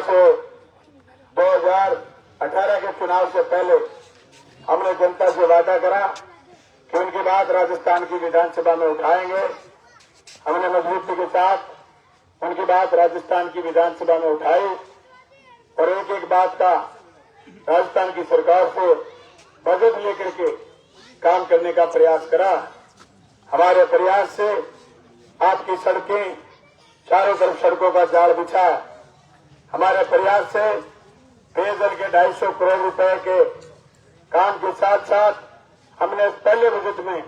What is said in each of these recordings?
से 2018 के चुनाव से पहले हमने जनता से वादा करा कि उनकी बात राजस्थान की विधानसभा में उठाएंगे। हमने मजबूती के साथ उनकी बात राजस्थान की विधानसभा में उठाई और एक एक बात का राजस्थान की सरकार से बजट लेकर के काम करने का प्रयास करा। हमारे प्रयास से आपकी सड़कें, चारों तरफ सड़कों का जाल बिछा। हमारे प्रयास से पेयजल के 250 करोड़ रुपए के काम के साथ साथ हमने पहले बजट में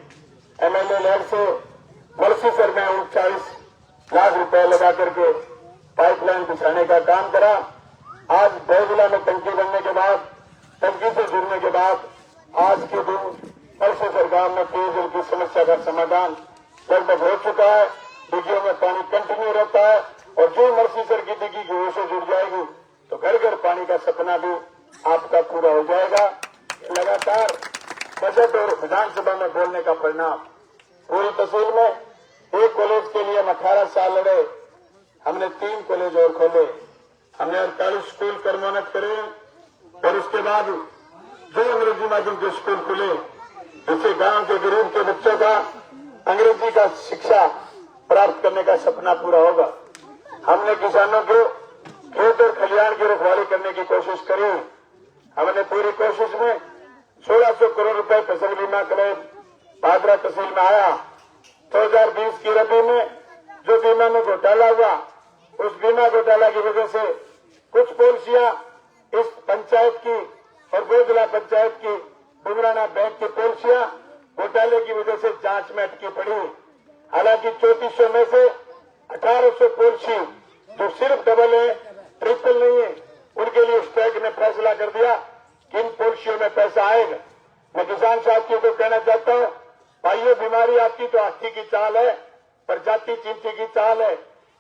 एमएलए लैब से मलसीसर में 39 लाख रुपए लगा करके पाइपलाइन बिछाने का काम करा। आज बैगुला में टंकी बनने के बाद, टंकी से जुड़ने के बाद आज के दिन मलसीसर गांव में पेयजल की समस्या का समाधान लगभग हो चुका है। डिग्गियों में पानी कंटिन्यू रहता है और जो मलसीसर की डिग्गी की ओर से जुड़ जाएगी तो घर घर पानी का सपना भी आपका पूरा हो जाएगा। लगातार बजट और विधानसभा में बोलने का परिणाम पूरी तहसील में एक कॉलेज के लिए हम 18 साल लड़े, हमने 3 कॉलेज और खोले, हमने 48 स्कूल कर्मोन्नत करे और उसके बाद जो अंग्रेजी माध्यम के स्कूल खुले जिससे गांव के गरीब के बच्चों का अंग्रेजी का शिक्षा प्राप्त करने का सपना पूरा होगा। हमने किसानों को खेत और खलिहान की रखवाली करने की कोशिश करी। हमने पूरी कोशिश में 1600 करोड़ रुपए फसल बीमा क्लेम भादरा तहसील में आया। 2020 की रबी में जो बीमा में घोटाला हुआ, उस बीमा घोटाला की वजह से कुछ पॉलिसियां इस पंचायत की और गोदला पंचायत की बुमराना बैंक की पॉलिसियां घोटाले की वजह से जांच में अटकी पड़ी। हालांकि 3400 में से 1800 पॉलिसी जो सिर्फ डबल है, ट्रिपल नहीं है, उनके लिए स्ट्राइक ने फैसला कर दिया कि इन पॉलिसियों में पैसा आएगा। मैं किसान साथियों को कहना चाहता हूं, भाइयों, बीमारी आपकी तो हाथी की चाल है, पर जाति चिंटी की चाल है।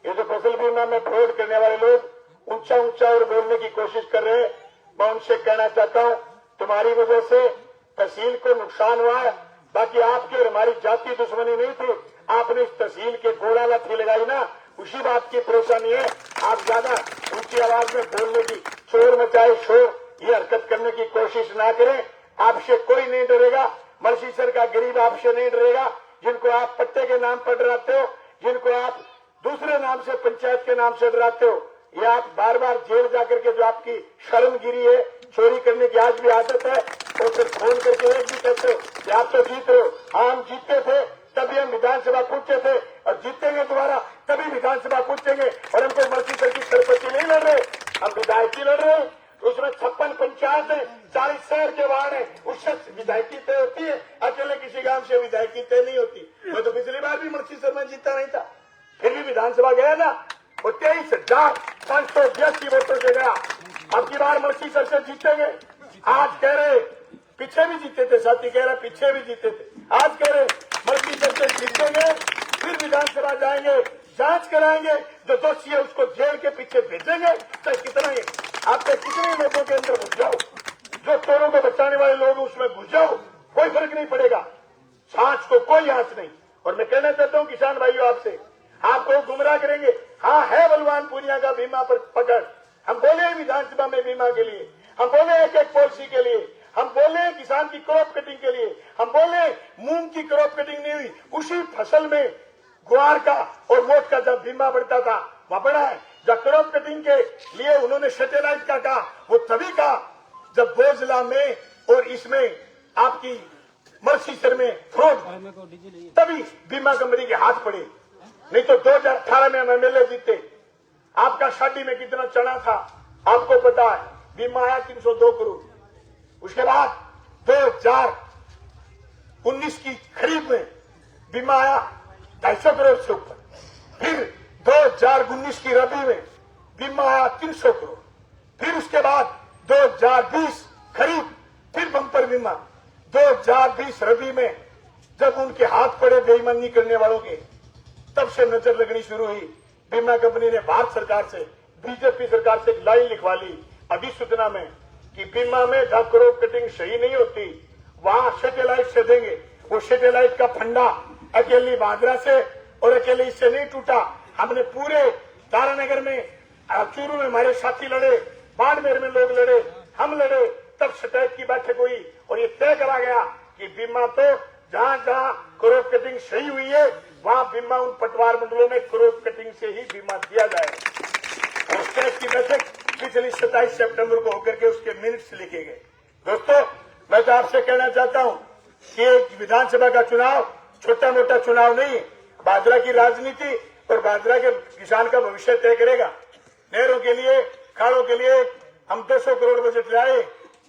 ये जो फसल बीमा में फ्रॉड करने वाले लोग ऊंचा ऊंचा और बोलने की कोशिश कर रहे हैं, मैं उनसे कहना चाहता हूं, तुम्हारी वजह से तहसील को नुकसान हुआ है। बाकी आपकी और हमारी जाति दुश्मनी नहीं थी, आपने इस तहसील के गोड़ा लाठी लगाई ना, उसी बात की परेशानी है। आप ज्यादा ऊंची आवाज में बोलने की, शोर मचाए शोर, ये हरकत करने की कोशिश ना करें। आपसे कोई नहीं डरेगा, मलसीसर का गरीब आपसे नहीं डरेगा। जिनको आप पट्टे के नाम पर डराते हो, जिनको आप दूसरे नाम से पंचायत के नाम से डराते हो, ये आप बार बार जेल जाकर के जो आपकी शर्मगिरी है, चोरी करने की आज भी आदत है, और फिर फोन करके एक भी कहते हो कि आप तो जीत रहे हो। हाँ, हम जीतते थे तभी हम विधानसभा पूछे थे और जीतेंगे दोबारा तभी विधानसभा पूछेंगे। और हमको मलसीसर की सरपंची नहीं लड़ रहे, हम विधायकी लड़ रहे हैं। उसमें 56 पंचायत है, 40 शहर के वार्ड है, उससे विधायकी तय होती है। अकेले किसी गांव से विधायकी तय नहीं होती। मैं तो पिछली बार भी मलसीसर में जीता नहीं था, फिर भी विधानसभा गया ना, वो 23,582 वोटों से गया। अब की बार मलसीसर से जीतेंगे। आज कह रहे पीछे भी जीते थे, साथी कह रहे पीछे भी जीते थे, आज कह रहे मलसीसर से जीतेंगे, फिर विधानसभा जाएंगे, जांच कराएंगे, जो दोषी है उसको जेल के पीछे भेजेंगे। तो कितना ही आपके कितने लोगों के अंदर घुस जाओ, जो चोरों को बचाने वाले लोग उसमें घुस जाओ, कोई फर्क नहीं पड़ेगा, सांच को कोई आंच नहीं। और मैं कहना चाहता हूं किसान भाइयों आपसे, आपको गुमराह करेंगे। हाँ, है बलवान पूनिया का बीमा पर पकड़, हम बोले विधानसभा में बीमा के लिए, हम बोले एक एक पॉलिसी के लिए, हम बोले किसान की क्रॉप कटिंग के लिए, हम बोले मूंग की क्रॉप कटिंग नहीं हुई, उसी फसल में ग्वार का और मोट का जब बीमा बढ़ता था वहां बढ़ा है। जब क्रॉप कटिंग के लिए उन्होंने सैटेलाइट का कहा, वो तभी कहा जब बोझला में और इसमें आपकी मलसीसर में फ्रॉड, तभी बीमा कंपनी के हाथ पड़े। नहीं तो 2018 में हम एमएलए जीते। आपका शादी में कितना चढ़ा था आपको पता है, बीमा आया 302 करोड़। उसके बाद 2019 की खरीद में बीमा आया 250 करोड़ से ऊपर। फिर 2019 की रबी में बीमा आया 300 करोड़। फिर उसके बाद 2020 खरीद, फिर बम्पर बीमा। 2020 रबी में जब उनके हाथ पड़े बेईमानी करने वालों के, तब से नजर लगनी शुरू हुई। बीमा कंपनी ने भारत सरकार से, बीजेपी सरकार से एक लाइन लिखवा ली अधिसूचना में कि बीमा में जब क्रॉप कटिंग सही नहीं होती वहां सैटेलाइट से देंगे। वो सैटेलाइट का फंडा अकेली भादरा से और अकेले इससे नहीं टूटा, हमने पूरे तारानगर में चूरू में हमारे साथी लड़े, बाड़मेर में लोग लड़े, हम लड़े, तब स्टैक की बैठक हुई और ये तय करा गया कि बीमा तो जहां जहां क्रॉप कटिंग सही हुई है वहां बीमा उन पटवार मंडलों में क्रॉप कटिंग से ही बीमा दिया जाए। और स्टैक की बैठक पिछली 27 सितंबर को होकर के उसके मिनट्स लिखे गए। दोस्तों, मैं तो आपसे कहना चाहता हूं कि विधानसभा का चुनाव छोटा मोटा चुनाव नहीं, बाजरा की राजनीति और बाजरा के किसान का भविष्य तय करेगा। नहरों के लिए, खाड़ों के लिए हम 200 करोड़ बजट लाए,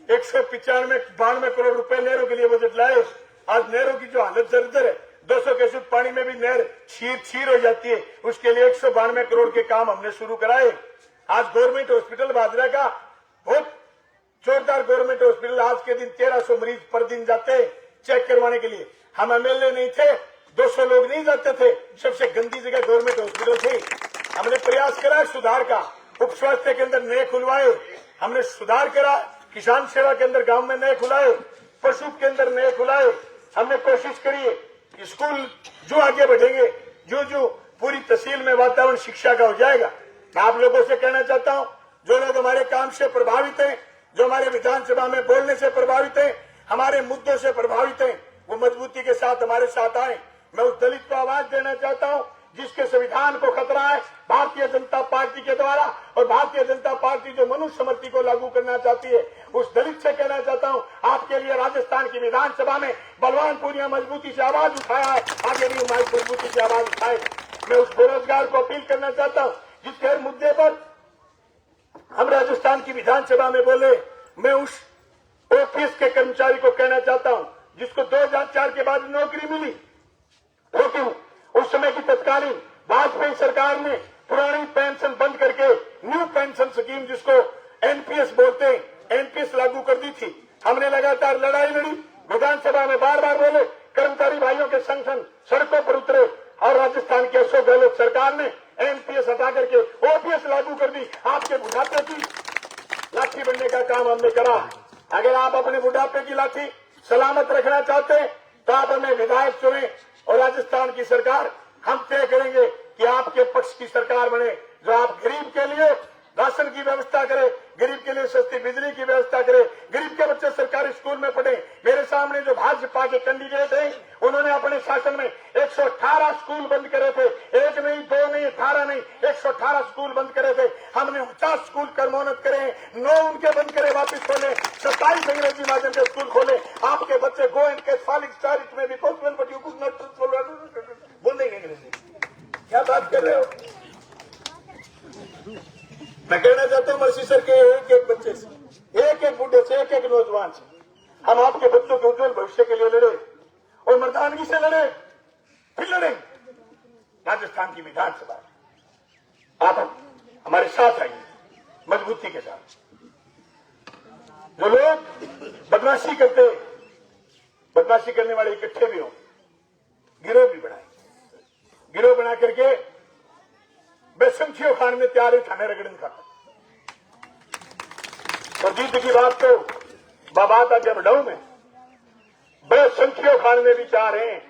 192 करोड़ रुपए नहरों के लिए बजट लाए। आज नहरों की जो हालत दरदर है, 200 क्यूसेक पानी में भी नहर छीर हो जाती है, उसके लिए 192 करोड़ के काम हमने शुरू कराए। आज गवर्नमेंट हॉस्पिटल बाजरा का बहुत जोरदार गवर्नमेंट हॉस्पिटल, आज के दिन 1300 मरीज पर दिन जाते हैं चेक करवाने के लिए। हम एमएलए नहीं थे, 200 लोग नहीं जाते थे, सबसे गंदी जगह गवर्नमेंट हॉस्पिटल थी। हमने प्रयास करा सुधार का, उप स्वास्थ्य के अंदर नए खुलवाए, हमने सुधार करा, किसान सेवा के अंदर गांव में नए खुलाए, पशु के अंदर नए खुलाए। हमने कोशिश करी कि स्कूल जो आगे बढ़ेंगे, जो पूरी तहसील में वातावरण शिक्षा का हो जाएगा। मैं आप लोगों से कहना चाहता हूं, जो लोग हमारे काम से प्रभावित हैं, जो हमारे विधानसभा में बोलने से प्रभावित हैं, हमारे मुद्दों से प्रभावित हैं, वो मजबूती के साथ हमारे साथ आए। मैं उस दलित को आवाज देना चाहता हूं जिसके संविधान को खतरा है भारतीय जनता पार्टी के द्वारा, और भारतीय जनता पार्टी जो मनुष्य समृद्धि को लागू करना चाहती है, उस दलित से कहना चाहता हूं, आपके लिए राजस्थान की विधानसभा में बलवान पूनिया मजबूती से आवाज उठाया है, आगे भी हमारी मजबूती से आवाज उठाए। मैं उस बेरोजगार को अपील करना चाहता हूं जिसके हर मुद्दे पर हम राजस्थान की विधानसभा में बोले। मैं उस ऑफिस के कर्मचारी को कहना चाहता हूं जिसको 2004 के बाद नौकरी मिली, लेकिन उस समय की तत्कालीन वाजपेयी सरकार ने पुरानी पेंशन बंद करके न्यू पेंशन स्कीम, जिसको एनपीएस बोलते हैं, एनपीएस लागू कर दी थी। हमने लगातार लड़ाई लड़ी, विधानसभा में बार बार बोले, कर्मचारी भाइयों के संगठन सड़कों पर उतरे और राजस्थान की अशोक गहलोत सरकार ने एनपीएस हटा करके ओपीएस लागू कर दी। आपके बुढ़ापे की लाठी बनने का काम हमने करा। अगर आप अपने बुढ़ापे की लाठी सलामत रखना चाहते हैं तो आप हमें विधायक चुने और राजस्थान की सरकार हम तय करेंगे कि आपके पक्ष की सरकार बने, जो आप गरीब के लिए राशन की व्यवस्था करे, गरीब के लिए सस्ती बिजली की व्यवस्था करे, गरीब के बच्चे सरकारी स्कूल में पढ़े। मेरे सामने जो भाजपा के कैंडिडेट हैं, उन्होंने अपने शासन में 118 स्कूल बंद करे थे, 1 नहीं, 2 नहीं, 18 नहीं, 118 स्कूल बंद करे थे। हमने 50 स्कूल कर्मोन्नत करे, 9 उनके बंद करे वापिस खोले, 27 अंग्रेजी माध्यम के स्कूल खोले। आपके बच्चे गो एंड के फालिक में भी possible but you could not बोलेंगे अंग्रेजी। क्या बात कर रहे हो? मैं कहना चाहता हूं मर्सी सर के एक एक बच्चे से, एक एक बूढ़े से, एक एक नौजवान से हम आपके बच्चों के उज्जवल भविष्य के लिए लड़े और मर्दानगी से लड़े, फिर लड़े। राजस्थान की विधानसभा आप हमारे साथ आइए मजबूती के साथ। जो लोग बदमाशी करते, बदमाशी करने वाले इकट्ठे भी हों, गिरोह भी बनाए, गिरोह बना करके बेसंख्यो खान में तैयार है थाने रगड़न का। और जीत की बात तो बाबात आगे बढ़ाऊ में बेसंख्यो खान में भी चार हैं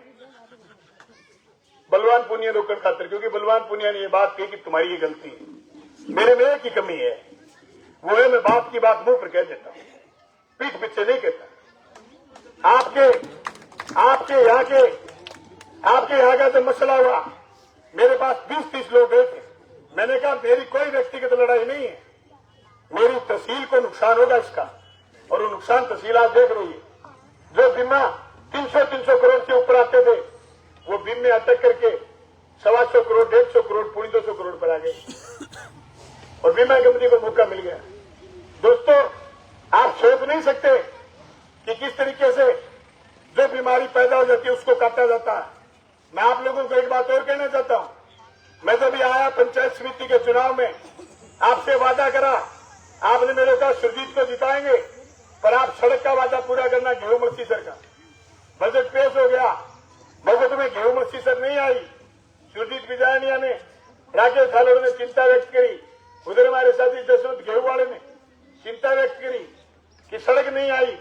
बलवान पुनिया रोकन खातिर, क्योंकि बलवान पुनिया ने यह बात कही कि तुम्हारी ये गलती है, मेरे में एक ही कमी है, वो है मैं बाप की बात मुंह पर कह देता हूं, पीठ पीछे नहीं कहता। आपके यहाँ का जो मसला हुआ, मेरे पास 20-30 लोग गए थे। मैंने कहा मेरी कोई व्यक्तिगत लड़ाई नहीं है, मेरी तहसील को नुकसान होगा इसका, और वो नुकसान तहसील आप देख रही है। जो बीमा 300 करोड़ से ऊपर आते थे, वो बीम में अटक करके 125 करोड़, 150 करोड़, 200 करोड़ पर आ गए और बीमा कंपनी को मौका मिल गया। दोस्तों, आप सोच नहीं सकते कि किस तरीके से जो बीमारी पैदा हो जाती है उसको काटा जाता है। मैं आप लोगों को एक बात और कहना चाहता हूं, मैं जब आया पंचायत समिति के चुनाव में, आपसे वादा करा, आपने मेरे कहा सुरजीत को जिताएंगे, पर आप सड़क का वादा पूरा करना। गेहूं मस्ती सर का बजट पेश हो गया, बजट में गेहूं मस्ती सर नहीं आई। सुरजीत बिजानिया ने, राकेश झालोड़ ने चिंता व्यक्त करी, उधर हमारे साथी जसवंत गेहूंवाड़े ने चिंता व्यक्त करी कि सड़क नहीं आई।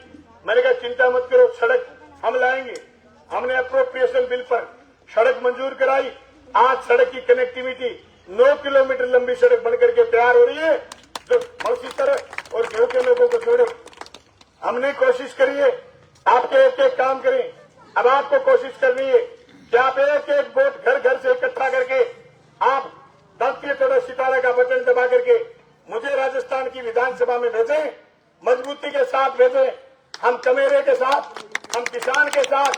मैंने कहा चिंता मत करो, सड़क हम लाएंगे। हमने अप्रोप्रिएशन बिल पर सड़क मंजूर कराई। आज सड़क की कनेक्टिविटी 9 किलोमीटर लंबी सड़क बनकर के तैयार हो रही है, जो मौसीसर और गेहूं के लोगों को छोड़ो। हमने कोशिश करी है आपके एक एक काम करें। अब आपको कोशिश करनी है कि आप एक एक वोट घर घर से इकट्ठा करके आप दबके थोड़ा सितारा का बटन दबा करके मुझे राजस्थान की विधानसभा में भेजें, मजबूती के साथ भेजें। हम कमेरे के साथ, हम किसान के साथ,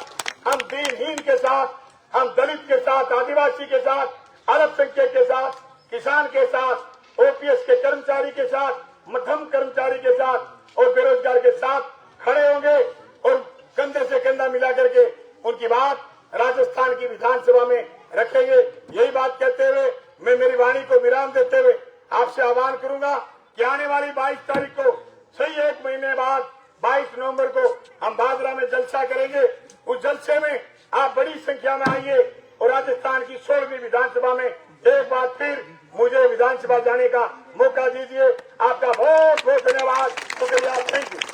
हम दीनहीन के साथ, हम दलित के साथ, आदिवासी के साथ, अल्पसंख्यक के साथ, किसान के साथ, ओपीएस के कर्मचारी के साथ, मध्यम कर्मचारी के साथ और बेरोजगार के साथ खड़े होंगे और कंधे से कंधा मिला करके उनकी बात राजस्थान की विधानसभा में रखेंगे। यही बात कहते हुए मैं मेरी वाणी को विराम देते हुए आपसे आह्वान करूंगा कि आने वाली 22 तारीख को सही 1 महीने बाद 22 नवंबर को हम बाजरा में जलसा करेंगे। उस जलसे में आप बड़ी संख्या में आइए और राजस्थान की 16वीं विधानसभा में एक बार फिर मुझे विधानसभा जाने का मौका दीजिए। आपका बहुत बहुत धन्यवाद, शुक्रिया, थैंक यू।